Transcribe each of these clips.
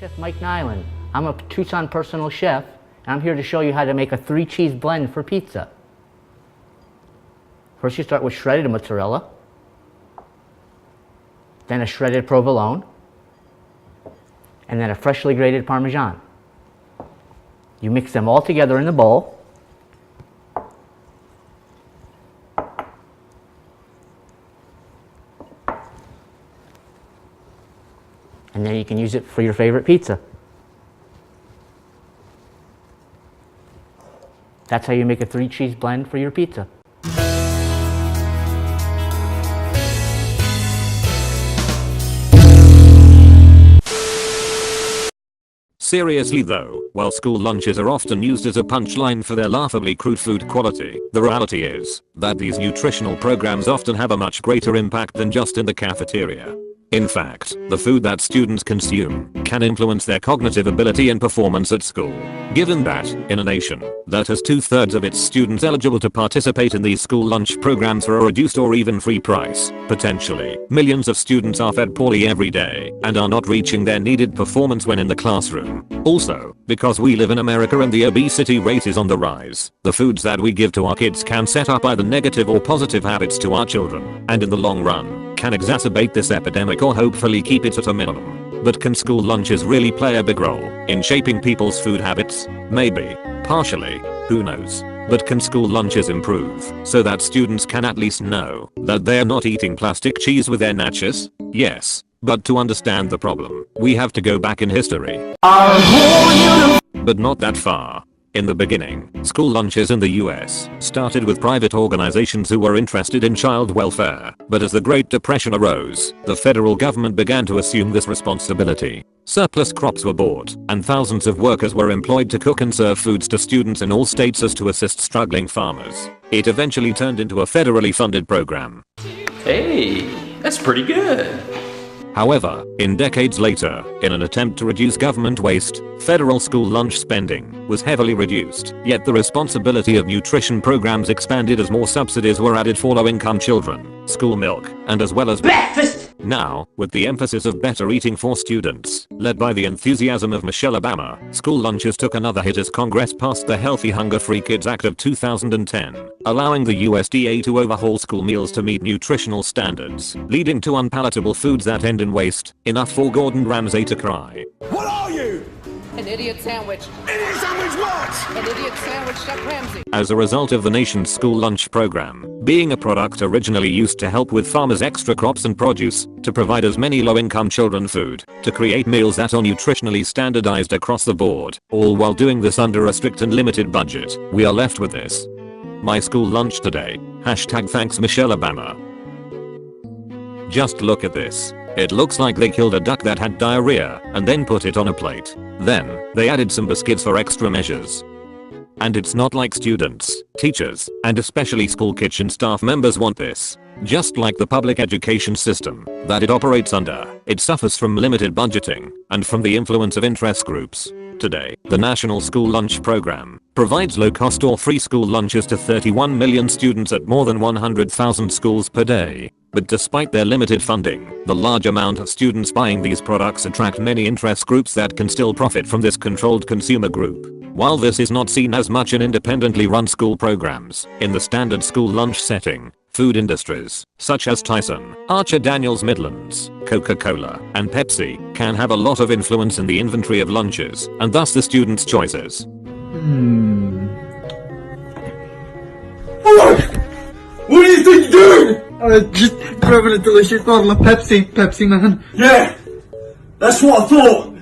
Chef Mike Nyland. I'm a Tucson personal chef, and I'm here to show you how to make a 3-cheese blend for pizza. First you start with shredded mozzarella, then a shredded provolone, and then a freshly grated Parmesan. You mix them all together in the bowl. And then you can use it for your favorite pizza. That's how you make a 3-cheese blend for your pizza. Seriously though, while school lunches are often used as a punchline for their laughably crude food quality, the reality is that these nutritional programs often have a much greater impact than just in the cafeteria. In fact, the food that students consume can influence their cognitive ability and performance at school. Given that, in a nation that has 2/3 of its students eligible to participate in these school lunch programs for a reduced or even free price, potentially, millions of students are fed poorly every day and are not reaching their needed performance when in the classroom. Also, because we live in America and the obesity rate is on the rise, the foods that we give to our kids can set up either negative or positive habits to our children, and in the long run, can exacerbate this epidemic or hopefully keep it at a minimum. But can school lunches really play a big role in shaping people's food habits? Maybe. Partially. Who knows? But can school lunches improve so that students can at least know that they're not eating plastic cheese with their nachos? Yes. But to understand the problem, we have to go back in history. But not that far. In the beginning, school lunches in the US started with private organizations who were interested in child welfare, but as the Great Depression arose, the federal government began to assume this responsibility. Surplus crops were bought, and thousands of workers were employed to cook and serve foods to students in all states as to assist struggling farmers. It eventually turned into a federally funded program. Hey, that's pretty good. However, in decades later, in an attempt to reduce government waste, federal school lunch spending was heavily reduced, yet the responsibility of nutrition programs expanded as more subsidies were added for low-income children, school milk, and as well as breakfast. Now, with the emphasis of better eating for students, led by the enthusiasm of Michelle Obama, school lunches took another hit as Congress passed the Healthy Hunger-Free Kids Act of 2010, allowing the USDA to overhaul school meals to meet nutritional standards, leading to unpalatable foods that end in waste, enough for Gordon Ramsay to cry. What are you? An idiot sandwich. Idiot sandwich what? An idiot sandwich, Chef Ramsay. As a result of the nation's school lunch program being a product originally used to help with farmers' extra crops and produce, to provide as many low-income children food, to create meals that are nutritionally standardized across the board, all while doing this under a strict and limited budget, we are left with this. My school lunch today. #thanks Michelle Obama. Just look at this. It looks like they killed a duck that had diarrhea and then put it on a plate. Then, they added some biscuits for extra measures. And it's not like students, teachers, and especially school kitchen staff members want this. Just like the public education system that it operates under, it suffers from limited budgeting and from the influence of interest groups. Today, the National School Lunch Program provides low-cost or free school lunches to 31 million students at more than 100,000 schools per day. But despite their limited funding, the large amount of students buying these products attract many interest groups that can still profit from this controlled consumer group. While this is not seen as much in independently run school programs, in the standard school lunch setting, food industries, such as Tyson, Archer Daniels Midlands, Coca-Cola, and Pepsi, can have a lot of influence in the inventory of lunches, and thus the students' choices. What do you think you're doing? Just grabbing a delicious bottle of Pepsi man. Yeah, that's what I thought.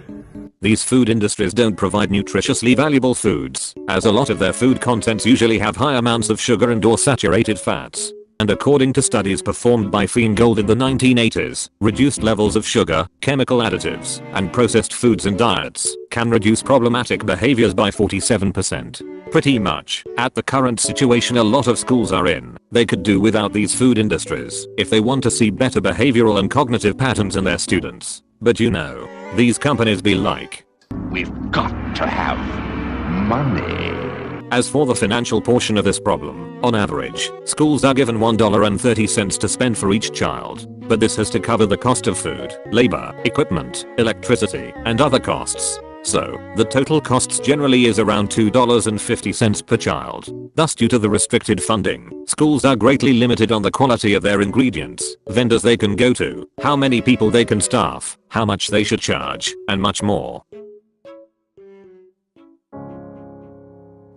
These food industries don't provide nutritiously valuable foods, as a lot of their food contents usually have high amounts of sugar and or saturated fats. And according to studies performed by Feingold in the 1980s, reduced levels of sugar, chemical additives, and processed foods in diets can reduce problematic behaviors by 47%. Pretty much, at the current situation a lot of schools are in, they could do without these food industries if they want to see better behavioral and cognitive patterns in their students. But you know, these companies be like, we've got to have money. As for the financial portion of this problem, on average, schools are given $1.30 to spend for each child, but this has to cover the cost of food, labor, equipment, electricity, and other costs. So, the total costs generally is around $2.50 per child. Thus, due to the restricted funding, schools are greatly limited on the quality of their ingredients, vendors they can go to, how many people they can staff, how much they should charge, and much more.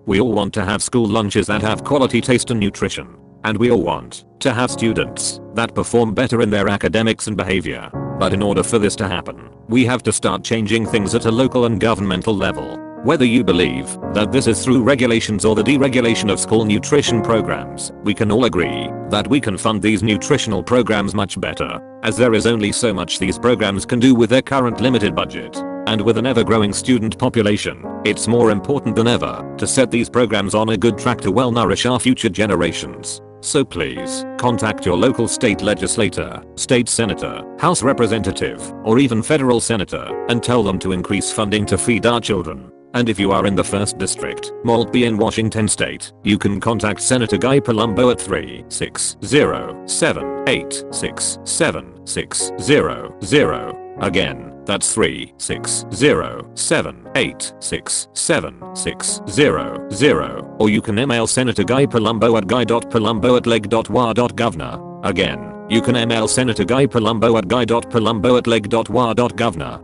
We all want to have school lunches that have quality taste and nutrition. And we all want to have students that perform better in their academics and behavior. But in order for this to happen, we have to start changing things at a local and governmental level. Whether you believe that this is through regulations or the deregulation of school nutrition programs, we can all agree that we can fund these nutritional programs much better, as there is only so much these programs can do with their current limited budget. And with an ever-growing student population, it's more important than ever to set these programs on a good track to well nourish our future generations. So please, contact your local state legislator, state senator, house representative, or even federal senator, and tell them to increase funding to feed our children. And if you are in the 1st District, Maltby in Washington State, you can contact Senator Guy Palumbo at 360-786-7600. Again, that's 360-786-7600. Or you can email Senator Guy Palumbo at guy.palumbo@leg.wa.governor. Again, you can email Senator Guy Palumbo at guy.palumbo@leg.wa.governor.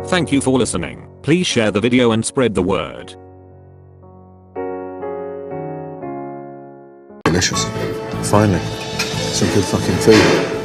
Thank you for listening. Please share the video and spread the word. Delicious. Finally, some good fucking food.